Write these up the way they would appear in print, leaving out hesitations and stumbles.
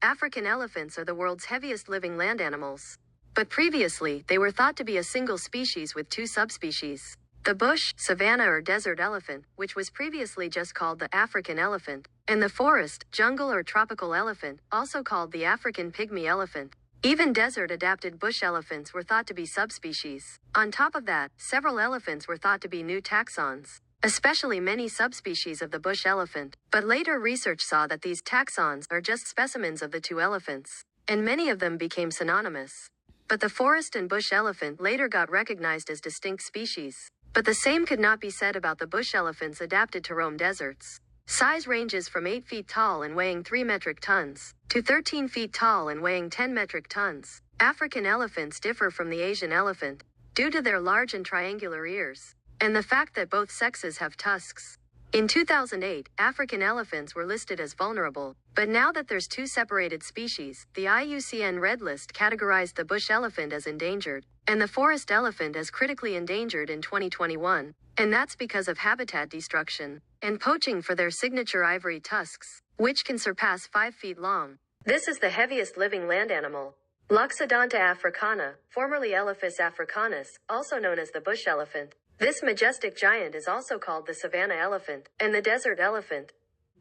African elephants are the world's heaviest living land animals. But previously, they were thought to be a single species with two subspecies. The bush, savanna or desert elephant, which was previously just called the African elephant, and the forest, jungle or tropical elephant, also called the African pygmy elephant. Even desert-adapted bush elephants were thought to be subspecies. On top of that, several elephants were thought to be new taxons, especially many subspecies of the bush elephant. But later research saw that these taxons are just specimens of the two elephants, and many of them became synonymous. But the forest and bush elephant later got recognized as distinct species. But the same could not be said about the bush elephants adapted to roam deserts. Size ranges from 8 feet tall and weighing 3 metric tons, to 13 feet tall and weighing 10 metric tons. African elephants differ from the Asian elephant, due to their large and triangular ears, and the fact that both sexes have tusks. In 2008, African elephants were listed as vulnerable, but now that there's two separated species, the IUCN Red List categorized the bush elephant as endangered, and the forest elephant as critically endangered in 2021, and that's because of habitat destruction, and poaching for their signature ivory tusks, which can surpass 5 feet long. This is the heaviest living land animal. Loxodonta africana, formerly Elephas africanus, also known as the bush elephant. This majestic giant is also called the savanna elephant and the desert elephant,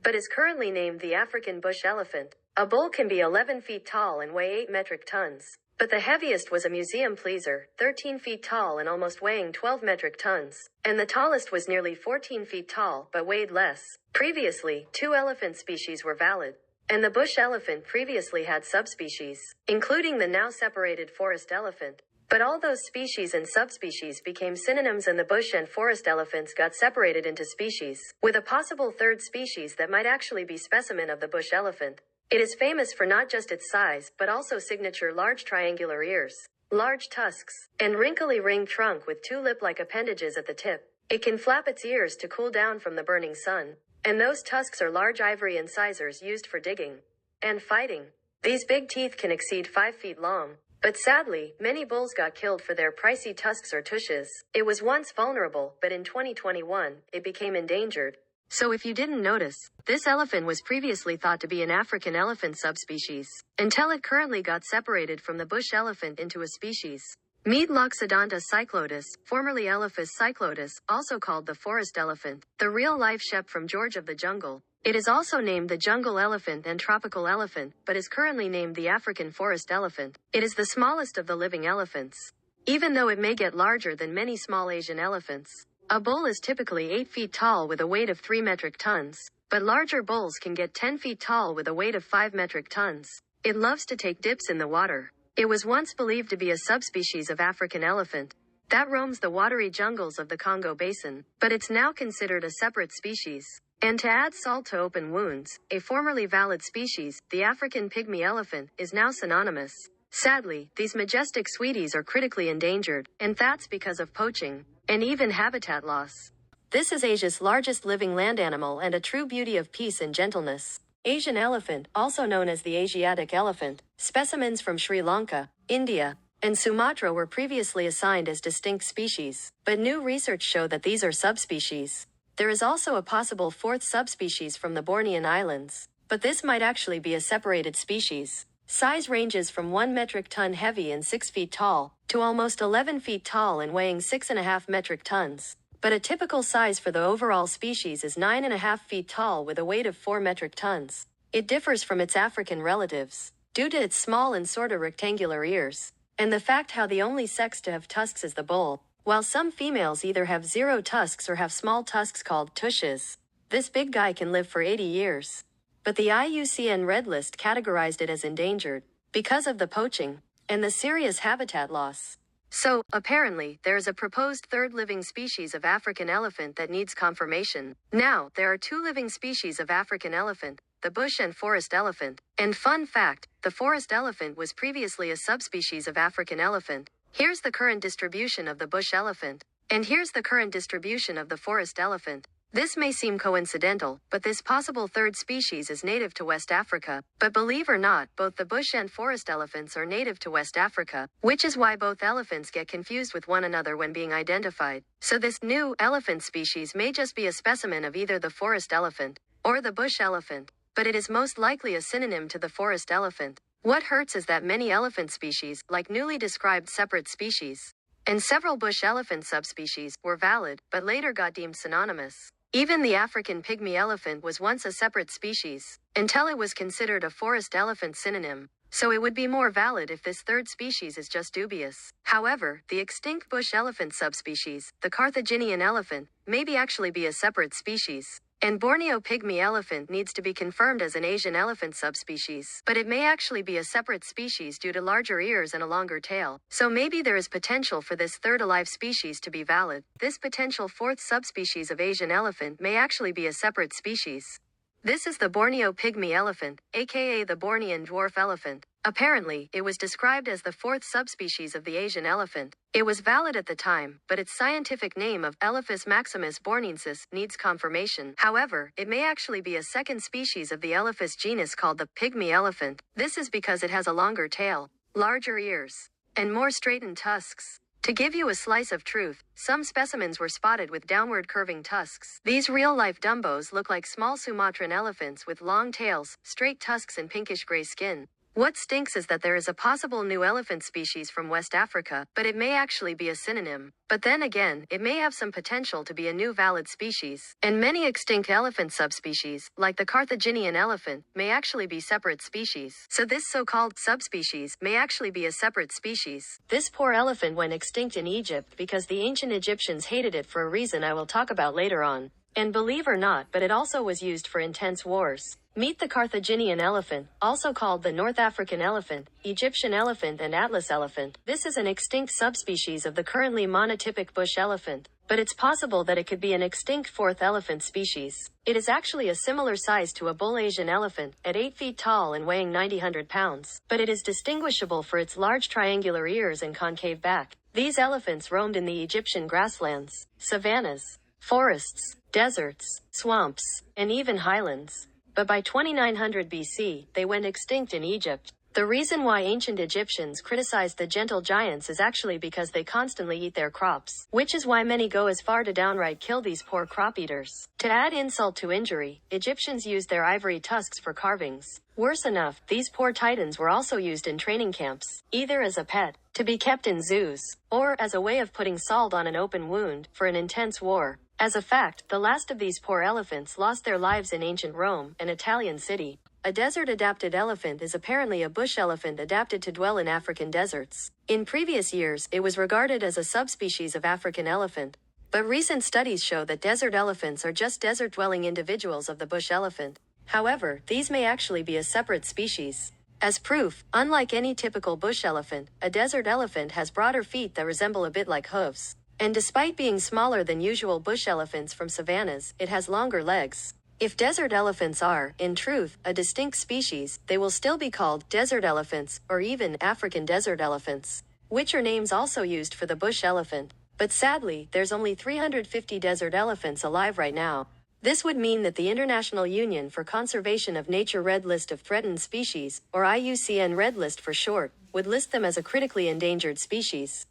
but is currently named the African bush elephant. A bull can be 11 feet tall and weigh 8 metric tons, but the heaviest was a museum pleaser, 13 feet tall and almost weighing 12 metric tons, and the tallest was nearly 14 feet tall but weighed less. Previously, two elephant species were valid, and the bush elephant previously had subspecies, including the now separated forest elephant. But all those species and subspecies became synonyms and the bush and forest elephants got separated into species, with a possible third species that might actually be specimen of the bush elephant. It is famous for not just its size, but also signature large triangular ears, large tusks, and wrinkly ringed trunk with two lip-like appendages at the tip. It can flap its ears to cool down from the burning sun, and those tusks are large ivory incisors used for digging and fighting. These big teeth can exceed 5 feet long. But sadly, many bulls got killed for their pricey tusks or tushes. It was once vulnerable, but in 2021, it became endangered. So if you didn't notice, this elephant was previously thought to be an African elephant subspecies, until it currently got separated from the bush elephant into a species. Meet Loxodonta cyclotis, formerly Elephas cyclotis, also called the forest elephant, the real-life sheep from George of the Jungle. It is also named the jungle elephant and tropical elephant, but is currently named the African forest elephant. It is the smallest of the living elephants, even though it may get larger than many small Asian elephants. A bull is typically 8 feet tall with a weight of 3 metric tons, but larger bulls can get 10 feet tall with a weight of 5 metric tons. It loves to take dips in the water. It was once believed to be a subspecies of African elephant that roams the watery jungles of the Congo Basin, but it's now considered a separate species. And to add salt to open wounds, a formerly valid species, the African pygmy elephant, is now synonymous. Sadly, these majestic sweeties are critically endangered, and that's because of poaching and even habitat loss. This is Asia's largest living land animal and a true beauty of peace and gentleness. Asian elephant, also known as the Asiatic elephant, specimens from Sri Lanka, India, and Sumatra were previously assigned as distinct species, but new research showed that these are subspecies. There is also a possible fourth subspecies from the Bornean Islands, but this might actually be a separated species. Size ranges from 1 metric ton heavy and 6 feet tall, to almost 11 feet tall and weighing 6.5 metric tons. But a typical size for the overall species is 9.5 feet tall with a weight of 4 metric tons. It differs from its African relatives, due to its small and sorta rectangular ears, and the fact how the only sex to have tusks is the bull. While some females either have 0 tusks or have small tusks called tushes, this big guy can live for 80 years. But the IUCN Red List categorized it as endangered, because of the poaching, and the serious habitat loss. So, apparently, there is a proposed third living species of African elephant that needs confirmation. Now, there are 2 living species of African elephant, the bush and forest elephant. And fun fact, the forest elephant was previously a subspecies of African elephant. Here's the current distribution of the bush elephant, and here's the current distribution of the forest elephant. This may seem coincidental, but this possible third species is native to West Africa. But believe or not, both the bush and forest elephants are native to West Africa, which is why both elephants get confused with one another when being identified. So this new elephant species may just be a specimen of either the forest elephant or the bush elephant. but it is most likely a synonym to the forest elephant. What hurts is that many elephant species, like newly described separate species, and several bush elephant subspecies, were valid, but later got deemed synonymous. Even the African pygmy elephant was once a separate species, until it was considered a forest elephant synonym. So it would be more valid if this third species is just dubious. However, the extinct bush elephant subspecies, the Carthaginian elephant, may actually be a separate species. And Borneo pygmy elephant needs to be confirmed as an Asian elephant subspecies, but it may actually be a separate species due to larger ears and a longer tail. So maybe there is potential for this third alive species to be valid. This potential fourth subspecies of Asian elephant may actually be a separate species. This is the Borneo pygmy elephant, aka the Bornean dwarf elephant. Apparently, it was described as the fourth subspecies of the Asian elephant. It was valid at the time, but its scientific name of Elephas maximus borneensis needs confirmation. However, it may actually be a second species of the Elephas genus called the pygmy elephant. This is because it has a longer tail, larger ears, and more straightened tusks. To give you a slice of truth, some specimens were spotted with downward curving tusks. These real-life Dumbos look like small Sumatran elephants with long tails, straight tusks and pinkish-gray skin. What stinks is that there is a possible new elephant species from West Africa, but it may actually be a synonym. But then again, it may have some potential to be a new valid species. And many extinct elephant subspecies, like the Carthaginian elephant, may actually be separate species. So this so-called subspecies may actually be a separate species. This poor elephant went extinct in Egypt because the ancient Egyptians hated it for a reason I will talk about later on. And believe or not, but it also was used for intense wars. Meet the Carthaginian elephant, also called the North African elephant, Egyptian elephant and Atlas elephant. This is an extinct subspecies of the currently monotypic bush elephant, but it's possible that it could be an extinct fourth elephant species. It is actually a similar size to a bull Asian elephant, at 8 feet tall and weighing 90-100 pounds, but it is distinguishable for its large triangular ears and concave back. These elephants roamed in the Egyptian grasslands, savannas, forests, deserts, swamps, and even highlands. But by 2900 BC, they went extinct in Egypt. The reason why ancient Egyptians criticized the gentle giants is actually because they constantly eat their crops, which is why many go as far to downright kill these poor crop eaters. To add insult to injury, Egyptians used their ivory tusks for carvings. Worse enough, these poor titans were also used in training camps, either as a pet, to be kept in zoos, or as a way of putting salt on an open wound, for an intense war. As a fact, the last of these poor elephants lost their lives in ancient Rome, an Italian city. A desert-adapted elephant is apparently a bush elephant adapted to dwell in African deserts. In previous years, it was regarded as a subspecies of African elephant. But recent studies show that desert elephants are just desert-dwelling individuals of the bush elephant. However, these may actually be a separate species. As proof, unlike any typical bush elephant, a desert elephant has broader feet that resemble a bit like hooves. And despite being smaller than usual bush elephants from savannas, it has longer legs. If desert elephants are, in truth, a distinct species, they will still be called desert elephants, or even African desert elephants, which are names also used for the bush elephant. But sadly, there's only 350 desert elephants alive right now. This would mean that the International Union for Conservation of Nature Red List of Threatened Species, or IUCN Red List for short, would list them as a critically endangered species.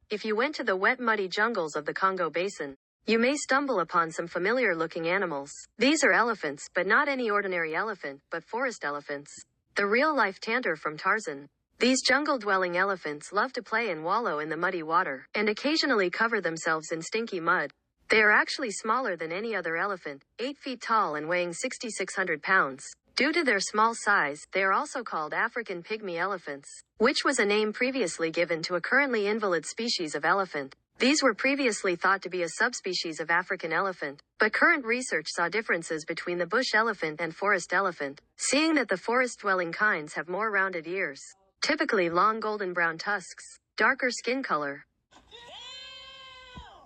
If you went to the wet muddy jungles of the Congo Basin, you may stumble upon some familiar-looking animals. These are elephants, but not any ordinary elephant, but forest elephants. The real-life Tantor from Tarzan. These jungle-dwelling elephants love to play and wallow in the muddy water, and occasionally cover themselves in stinky mud. They are actually smaller than any other elephant, 8 feet tall and weighing 6,600 pounds. Due to their small size, they are also called African pygmy elephants, which was a name previously given to a currently invalid species of elephant. These were previously thought to be a subspecies of African elephant, but current research saw differences between the bush elephant and forest elephant, seeing that the forest-dwelling kinds have more rounded ears, typically long golden brown tusks, darker skin color.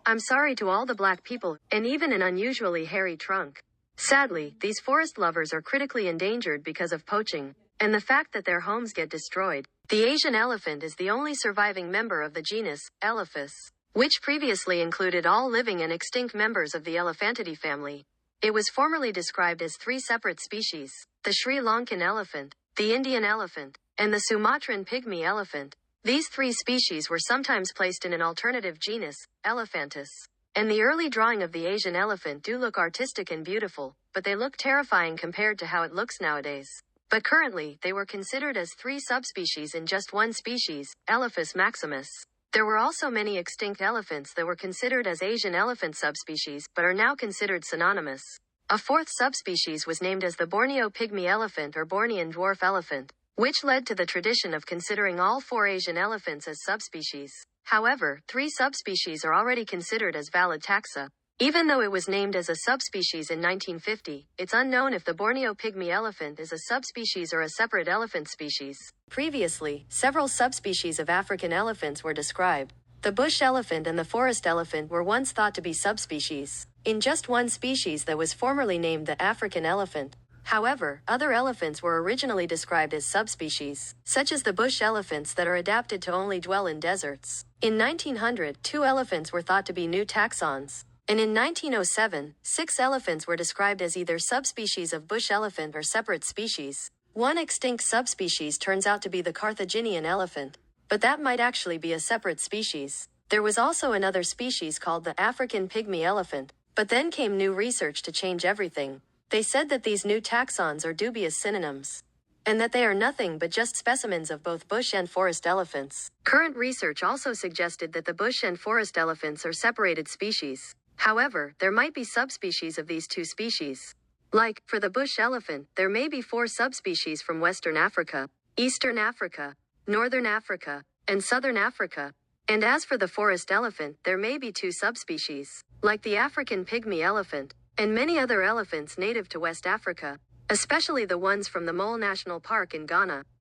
I'm sorry to all the black people, and even an unusually hairy trunk. Sadly, these forest lovers are critically endangered because of poaching, and the fact that their homes get destroyed. The Asian elephant is the only surviving member of the genus, Elephas, which previously included all living and extinct members of the Elephantidae family. It was formerly described as 3 separate species: the Sri Lankan elephant, the Indian elephant, and the Sumatran pygmy elephant. These 3 species were sometimes placed in an alternative genus, Elephantus. And the early drawing of the Asian elephant do look artistic and beautiful, but they look terrifying compared to how it looks nowadays. But currently, they were considered as 3 subspecies in just one species, Elephas maximus. There were also many extinct elephants that were considered as Asian elephant subspecies but are now considered synonymous. A 4th subspecies was named as the Borneo pygmy elephant or Bornean dwarf elephant, which led to the tradition of considering all 4 Asian elephants as subspecies. However, 3 subspecies are already considered as valid taxa. Even though it was named as a subspecies in 1950, it's unknown if the Borneo pygmy elephant is a subspecies or a separate elephant species. Previously, several subspecies of African elephants were described. The bush elephant and the forest elephant were once thought to be subspecies in just one species that was formerly named the African elephant. However, other elephants were originally described as subspecies, such as the bush elephants that are adapted to only dwell in deserts. In 1900, 2 elephants were thought to be new taxons. And in 1907, 6 elephants were described as either subspecies of bush elephant or separate species. One extinct subspecies turns out to be the Carthaginian elephant, but that might actually be a separate species. There was also another species called the African pygmy elephant, but then came new research to change everything. They said that these new taxons are dubious synonyms, and that they are nothing but just specimens of both bush and forest elephants. Current research also suggested that the bush and forest elephants are separated species. However, there might be subspecies of these 2 species. Like, for the bush elephant, there may be 4 subspecies from Western Africa, Eastern Africa, Northern Africa, and Southern Africa. And as for the forest elephant, there may be 2 subspecies, like the African pygmy elephant, and many other elephants native to West Africa, especially the ones from the Mole National Park in Ghana.